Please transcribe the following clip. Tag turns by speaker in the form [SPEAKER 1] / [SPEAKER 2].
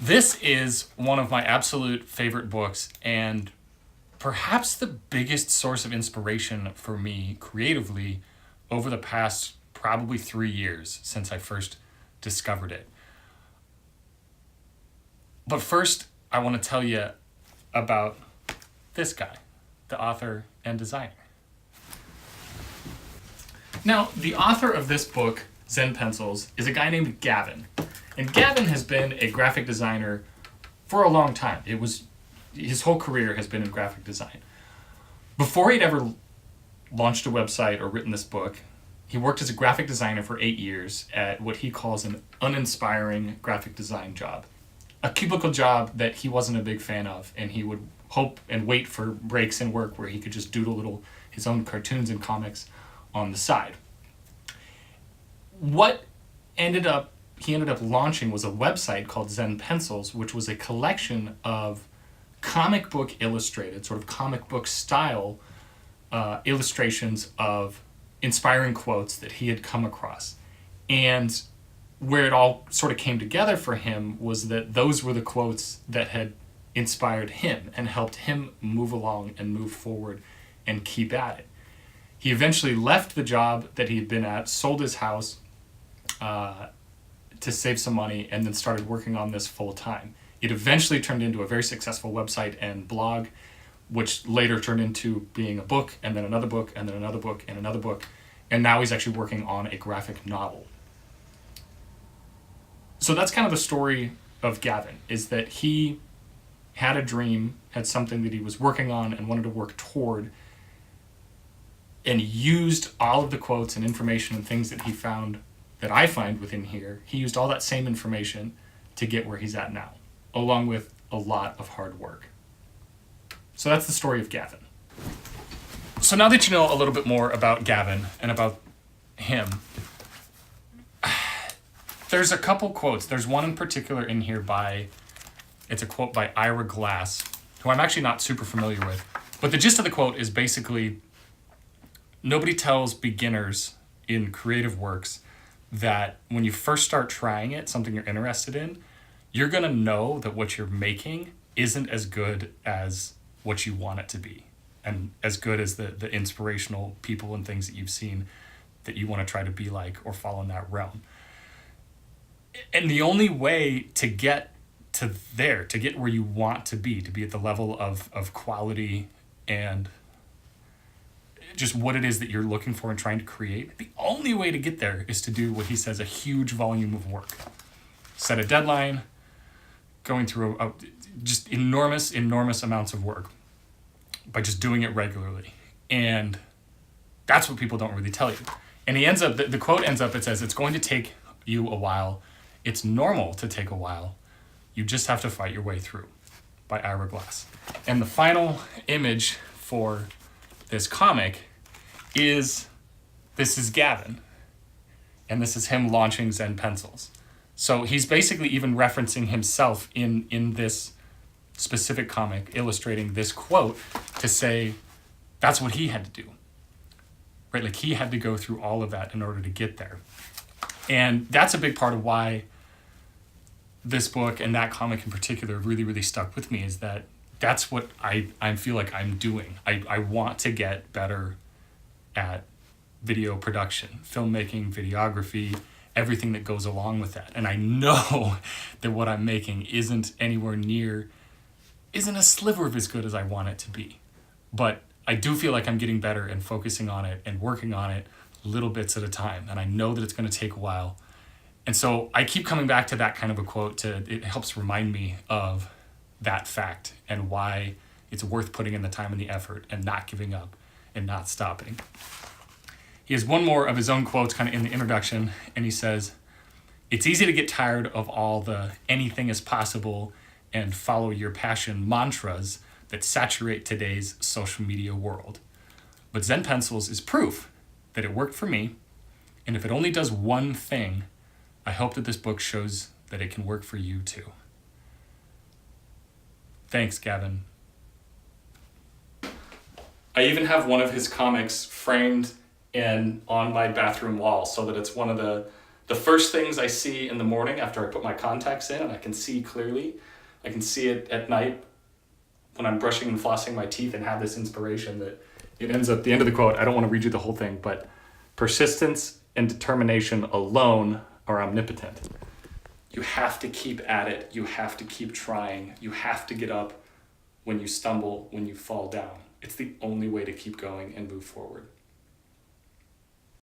[SPEAKER 1] This is one of my absolute favorite books, and perhaps the biggest source of inspiration for me creatively over the past probably 3 years since I first discovered it. But first, I want to tell you about this guy, the author and designer. Now, the author of this book, Zen Pencils, is a guy named Gavin. And Gavin has been a graphic designer for a long time. His whole career has been in graphic design. Before he'd ever launched a website or written this book, he worked as a graphic designer for 8 years at what he calls an uninspiring graphic design job. A cubicle job that he wasn't a big fan of, and he would hope and wait for breaks in work where he could just doodle his own cartoons and comics on the side. What he ended up launching was a website called Zen Pencils, which was a collection of comic book illustrated, sort of comic book style illustrations of inspiring quotes that he had come across. And where it all sort of came together for him was that those were the quotes that had inspired him and helped him move along and move forward and keep at it. He eventually left the job that he had been at, sold his house to save some money, and then started working on this full time. It eventually turned into a very successful website and blog, which later turned into being a book, and then another book, and then another book, and another book. And now he's actually working on a graphic novel. So that's kind of the story of Gavin, is that he had a dream, had something that he was working on and wanted to work toward, and used all of the quotes and information and things that he found, that I find within here. He used all that same information to get where he's at now, along with a lot of hard work. So that's the story of Gavin. So now that you know a little bit more about Gavin and about him, there's a couple quotes. There's one in particular in here it's a quote by Ira Glass, who I'm actually not super familiar with. But the gist of the quote is basically, nobody tells beginners in creative works that when you first start trying it, something you're interested in, you're going to know that what you're making isn't as good as what you want it to be, and as good as the inspirational people and things that you've seen that you want to try to be like or fall in that realm. And the only way to get to get where you want to be at the level of quality and just what it is that you're looking for and trying to create, the only way to get there is to do what he says, a huge volume of work. Set a deadline, going through just enormous amounts of work by just doing it regularly. And that's what people don't really tell you. And the quote ends up, it says, it's going to take you a while. It's normal to take a while. You just have to fight your way through, by Ira Glass. And the final image for this comic is Gavin, and this is him launching Zen Pencils. So he's basically even referencing himself in this specific comic, illustrating this quote to say that's what he had to do, right? Like, he had to go through all of that in order to get there. And that's a big part of why this book and that comic in particular really, really stuck with me, is that that's what I feel like I'm doing. I want to get better at video production, filmmaking, videography, everything that goes along with that. And I know that what I'm making isn't a sliver of as good as I want it to be. But I do feel like I'm getting better and focusing on it and working on it little bits at a time. And I know that it's going to take a while. And so I keep coming back to that kind of a quote. It helps remind me of that fact and why it's worth putting in the time and the effort and not giving up and not stopping. He has one more of his own quotes kind of in the introduction, and he says, "It's easy to get tired of all the anything is possible and follow your passion mantras that saturate today's social media world. But Zen Pencils is proof that it worked for me, and if it only does one thing, I hope that this book shows that it can work for you too." Thanks, Gavin. I even have one of his comics framed and on my bathroom wall so that it's one of The first things I see in the morning after I put my contacts in and I can see clearly, I can see it at night when I'm brushing and flossing my teeth and have this inspiration that it ends up, the end of the quote, I don't want to read you the whole thing, but persistence and determination alone are omnipotent. You have to keep at it. You have to keep trying. You have to get up when you stumble, when you fall down. It's the only way to keep going and move forward.